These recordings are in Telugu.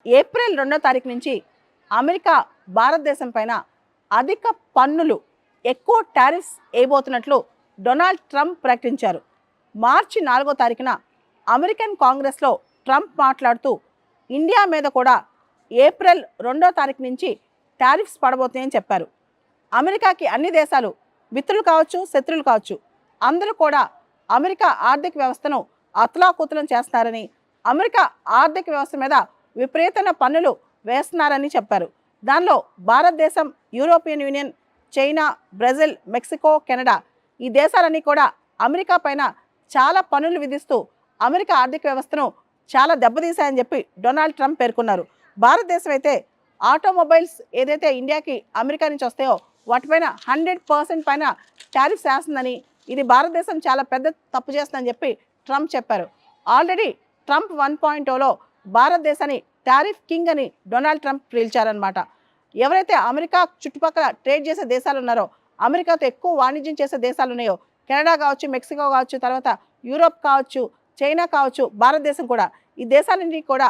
ఏప్రిల్ 2వ తారీఖు నుంచి అమెరికా భారతదేశం పైన అధిక పన్నులు, ఎక్కువ టారిఫ్స్ వేయబోతున్నట్లు డొనాల్డ్ ట్రంప్ ప్రకటించారు. మార్చి 4వ తారీఖున అమెరికన్ కాంగ్రెస్లో ట్రంప్ మాట్లాడుతూ ఇండియా మీద కూడా ఏప్రిల్ 2వ తారీఖు నుంచి టారిఫ్స్ పడబోతున్నాయని చెప్పారు. అమెరికాకి అన్ని దేశాలు మిత్రులు కావచ్చు, శత్రువులు కావచ్చు, అందరూ కూడా అమెరికా ఆర్థిక వ్యవస్థను అతలాకుతలం చేస్తున్నారని, అమెరికా ఆర్థిక వ్యవస్థ మీద విపరీతమైన పన్నులు వేస్తున్నారని చెప్పారు. దానిలో భారతదేశం, European union, China, Brazil, Mexico, Canada ఈ దేశాలన్నీ కూడా అమెరికా పైన చాలా పన్నులు విధిస్తూ అమెరికా ఆర్థిక వ్యవస్థను చాలా దెబ్బతీశాయని చెప్పి డొనాల్డ్ ట్రంప్ పేర్కొన్నారు. భారతదేశం అయితే ఆటోమొబైల్స్ ఏదైతే ఇండియాకి అమెరికా నుంచి వస్తాయో వాటిపైన 100% పైన టారిఫ్స్ వేస్తుందని, ఇది భారతదేశం చాలా పెద్ద తప్పు చేస్తుందని చెప్పి ట్రంప్ చెప్పారు. ఆల్రెడీ ట్రంప్ 1.0లో భారతదేశాన్ని టారిఫ్ కింగ్ అని డొనాల్డ్ ట్రంప్ పిలిచారనమాట. ఎవరైతే అమెరికా చుట్టుపక్కల ట్రేడ్ చేసే దేశాలు ఉన్నారో, అమెరికాతో ఎక్కువ వాణిజ్యం చేసే దేశాలు ఉన్నాయో, కెనడా కావచ్చు, మెక్సికో కావచ్చు, తర్వాత యూరోప్ కావచ్చు, చైనా కావచ్చు, భారతదేశం కూడా, ఈ దేశాలన్నీ కూడా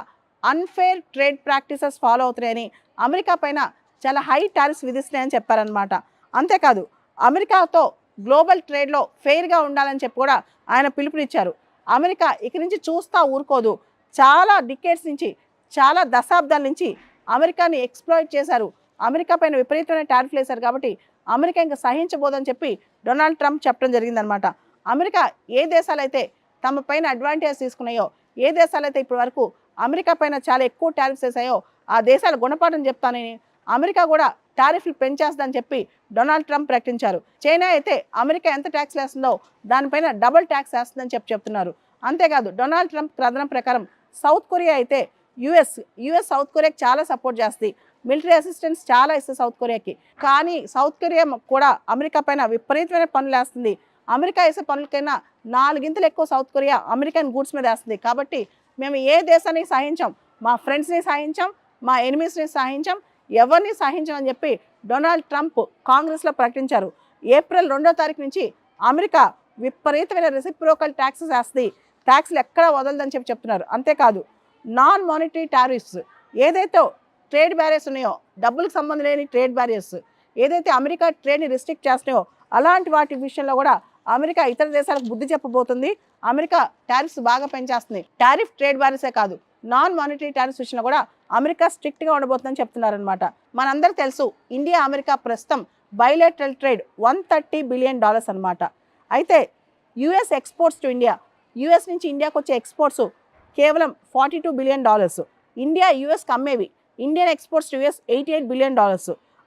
అన్ఫేర్ ట్రేడ్ ప్రాక్టీసెస్ ఫాలో అవుతున్నాయని, అమెరికా పైన చాలా హై టారిఫ్స్ విధిస్తున్నాయని చెప్పారనమాట. అంతేకాదు అమెరికాతో గ్లోబల్ ట్రేడ్లో ఫెయిర్గా ఉండాలని చెప్పి కూడా ఆయన పిలుపునిచ్చారు. అమెరికా ఇక నుంచి చూస్తూ ఊరుకోదు. చాలా డికేడ్స్ నుంచి, చాలా దశాబ్దాల నుంచి అమెరికాని ఎక్స్ప్లాయిట్ చేశారు, అమెరికా పైన విపరీతమైన టారిఫ్లు వేశారు. కాబట్టి అమెరికా ఇంకా సహించబోదని చెప్పి డొనాల్డ్ ట్రంప్ చెప్పడం జరిగిందనమాట. అమెరికా ఏ దేశాలైతే తమ పైన అడ్వాంటేజ్ తీసుకున్నాయో, ఏ దేశాలైతే ఇప్పటి వరకు అమెరికా పైన చాలా ఎక్కువ టారిఫ్స్ వేసాయో ఆ దేశాలు గుణపాఠం చెప్తానని, అమెరికా కూడా టారిఫ్లు పెంచేస్తుందని చెప్పి డొనాల్డ్ ట్రంప్ ప్రకటించారు. చైనా అయితే అమెరికా ఎంత ట్యాక్స్ వేస్తుందో దానిపైన డబుల్ ట్యాక్స్ వేస్తుందని చెప్తున్నారు. అంతేకాదు డొనాల్డ్ ట్రంప్ కథనం ప్రకారం సౌత్ కొరియా అయితే యుఎస్ సౌత్ కొరియాకి చాలా సపోర్ట్ చేస్తుంది, మిలిటరీ అసిస్టెన్స్ చాలా ఇస్తుంది సౌత్ కొరియాకి. కానీ సౌత్ కొరియా కూడా అమెరికా పైన విపరీతమైన పన్నులు వేస్తుంది. అమెరికా వేసే పనులకైనా 4 ఇంతలు ఎక్కువ సౌత్ కొరియా అమెరికన్ గూడ్స్ మీద వేస్తుంది. కాబట్టి మేము ఏ దేశాన్ని సహించాం, మా ఫ్రెండ్స్ని సహించాం, మా ఎనిమీస్ని సహించాం, ఎవరిని సహించాం అని చెప్పి డొనాల్డ్ ట్రంప్ కాంగ్రెస్లో ప్రకటించారు. ఏప్రిల్ 2వ తారీఖు నుంచి అమెరికా విపరీతమైన రెసిప్రోకల్ ట్యాక్సెస్ వేస్తుంది, ట్యాక్స్లు ఎక్కడా వదలదని చెప్పి చెప్తున్నారు. అంతేకాదు నాన్ మానిటరీ టారిఫ్స్, ఏదైతే ట్రేడ్ బ్యారియర్స్ ఉన్నాయో, డబ్బులకు సంబంధం లేని ట్రేడ్ బ్యారియర్స్ ఏదైతే అమెరికా ట్రేడ్ని రిస్ట్రిక్ట్ చేస్తున్నాయో అలాంటి వాటి విషయంలో కూడా అమెరికా ఇతర దేశాలకు బుద్ధి చెప్పబోతుంది. అమెరికా టారిఫ్స్ బాగా పెంచేస్తుంది. టారిఫ్ ట్రేడ్ బ్యారియర్సే కాదు, నాన్ మానిటరీ టారిఫ్స్ విషయంలో కూడా అమెరికా స్ట్రిక్ట్గా ఉండబోతుందని చెప్తున్నారనమాట. మనందరూ తెలుసు ఇండియా అమెరికా ప్రస్తుతం బైలేటరల్ ట్రేడ్ $130 బిలియన్ అనమాట. అయితే US exports to India, US నుంచి ఇండియాకు వచ్చే ఎక్స్పోర్ట్స్ కేవలం $42 బిలియన్. ఇండియా యుఎస్కి అమ్మేవి, Indian exports to US $88 billion.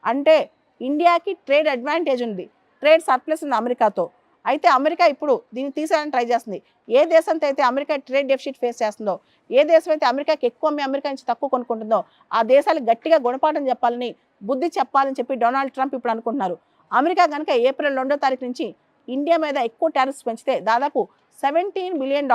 అంటే ఇండియాకి ట్రేడ్ అడ్వాంటేజ్ ఉంది, ట్రేడ్ సర్ప్లస్ ఉంది అమెరికాతో. అయితే అమెరికా ఇప్పుడు దీన్ని తీసేయాలని ట్రై చేస్తుంది. ఏ దేశంతో అయితే అమెరికా ట్రేడ్ డెఫిసిట్ ఫేస్ చేస్తుందో, ఏ దేశం అయితే అమెరికాకి ఎక్కువ అమ్మి అమెరికా నుంచి తక్కువ కొనుక్కుంటుందో ఆ దేశాలకు గట్టిగా గుణపాఠం చెప్పాలని, బుద్ధి చెప్పాలని చెప్పి డొనాల్డ్ ట్రంప్ ఇప్పుడు అనుకుంటున్నారు. అమెరికా కనుక ఏప్రిల్ 2వ తారీఖు నుంచి ఇండియా మీద ఎక్కువ టారిఫ్స్ పెంచితే దాదాపు $17 బిలియన్,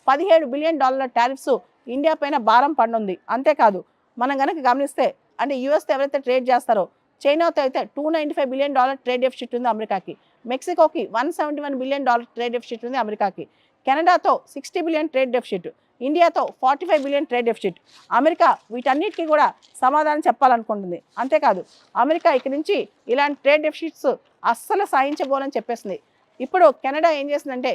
$17 బిలియన్ టారిఫ్స్ ఇండియా పైన భారం పడనుంది. అంతేకాదు మనం కనుక గమనిస్తే, అంటే యూఎస్తో ఎవరైతే ట్రేడ్ చేస్తారో, చైనాతో అయితే $295 బిలియన్ ట్రేడ్ డెఫిసిట్ ఉంది అమెరికాకి, మెక్సికోకి $171 బిలియన్ ట్రేడ్ డెఫిసిట్ ఉంది అమెరికాకి, కెనడాతో $60 బిలియన్ ట్రేడ్ డెఫిసిట్, ఇండియాతో $45 బిలియన్ ట్రేడ్ డెఫిసిట్. అమెరికా వీటన్నిటికీ కూడా సమాధానం చెప్పాలనుకుంటుంది. అంతేకాదు అమెరికా ఇక్కడి నుంచి ఇలాంటి ట్రేడ్ డెఫిసిట్స్ అస్సలు సహించబోనని చెప్పేసింది. ఇప్పుడు కెనడా ఏం చేసిందంటే,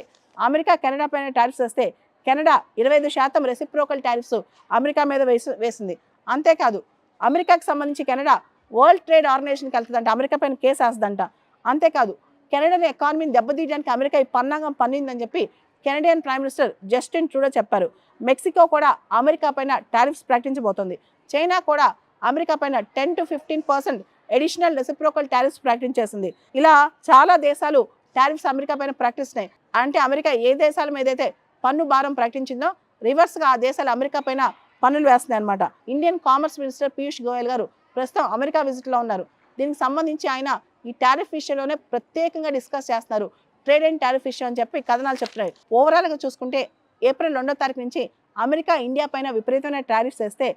అమెరికా కెనడా పైన టారిఫ్స్ వేస్తే కెనడా 25% రెసిప్రోకల్ టారిఫ్స్ అమెరికా మీద వేసింది. అంతేకాదు అమెరికాకి సంబంధించి కెనడా వరల్డ్ ట్రేడ్ ఆర్గనైజేషన్కి వెళ్తుందంట, అమెరికా పైన కేసు వేస్తుందంట. అంతేకాదు కెనడా ఎకానమీని దెబ్బతీయడానికి అమెరికా ఈ పన్నాగం పన్నిందని చెప్పి Canadian prime minister Justin Trudeau చెప్పారు. మెక్సికో కూడా అమెరికా పైన టారిఫ్స్ ప్రకటించబోతోంది. చైనా కూడా అమెరికా పైన 10 to 15% అడిషనల్ రెసిప్రోకల్ టారిఫ్స్ ప్రకటించేసింది. ఇలా చాలా దేశాలు టారిఫ్స్ అమెరికా పైన ప్రకటిస్తున్నాయి. అంటే అమెరికా ఏ దేశాల మీద అయితే పన్ను భారం ప్రకటించిందో రివర్స్గా ఆ దేశాలు అమెరికా పైన పన్నులు వేస్తున్నాయి అనమాట. Indian commerce minister Piyush Goyal గారు ప్రస్తుతం అమెరికా విజిట్లో ఉన్నారు. దీనికి సంబంధించి ఆయన ఈ టారిఫ్ విషయంలోనే ప్రత్యేకంగా డిస్కస్ చేస్తున్నారు. ట్రేడ్ అండ్ టారిఫ్ విషయం అని చెప్పి కథనాలు చెప్తున్నాయి. ఓవరాల్గా చూసుకుంటే ఏప్రిల్ 2వ తారీఖు నుంచి అమెరికా ఇండియా పైన విపరీతమైన టారిఫ్స్ వేస్తే,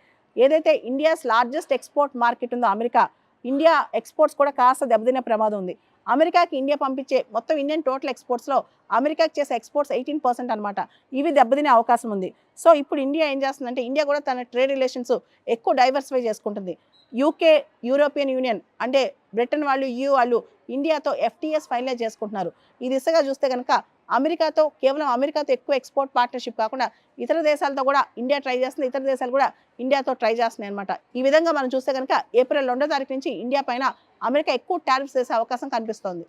ఏదైతే ఇండియాస్ లార్జెస్ట్ ఎక్స్పోర్ట్ మార్కెట్ ఉందో అమెరికా, ఇండియా ఎక్స్పోర్ట్స్ కూడా కాస్త దెబ్బతినే ప్రమాదం ఉంది. అమెరికాకి ఇండియా పంపించే మొత్తం ఇండియన్ టోటల్ ఎక్స్పోర్ట్స్లో అమెరికాకి చేసే ఎక్స్పోర్ట్స్ 18% అనమాట. ఇవి దెబ్బతినే అవకాశం ఉంది. సో ఇప్పుడు ఇండియా ఏం చేస్తుందంటే ఇండియా కూడా తన ట్రేడ్ రిలేషన్స్ ఎక్కువ డైవర్సిఫై చేసుకుంటుంది. యూకే, యూరోపియన్ యూనియన్ అంటే బ్రిటన్ వాళ్ళు, EU వాళ్ళు ఇండియాతో FTAs ఫైనలైజ్ చేసుకుంటున్నారు. ఈ దిశగా చూస్తే కనుక కేవలం అమెరికాతో ఎక్కువ ఎక్స్పోర్ట్ పార్ట్నర్షిప్ కాకుండా ఇతర దేశాలతో కూడా ఇండియా ట్రై చేస్తుంది. ఇతర దేశాలు కూడా ఇండియాతో ట్రై చేస్తున్నాయి అనమాట. ఈ విధంగా మనం చూస్తే కనుక ఏప్రిల్ 2వ తారీఖు నుంచి ఇండియా పైన అమెరికా ఎక్కువ టారిఫ్స్ వేసే అవకాశం కనిపిస్తోంది.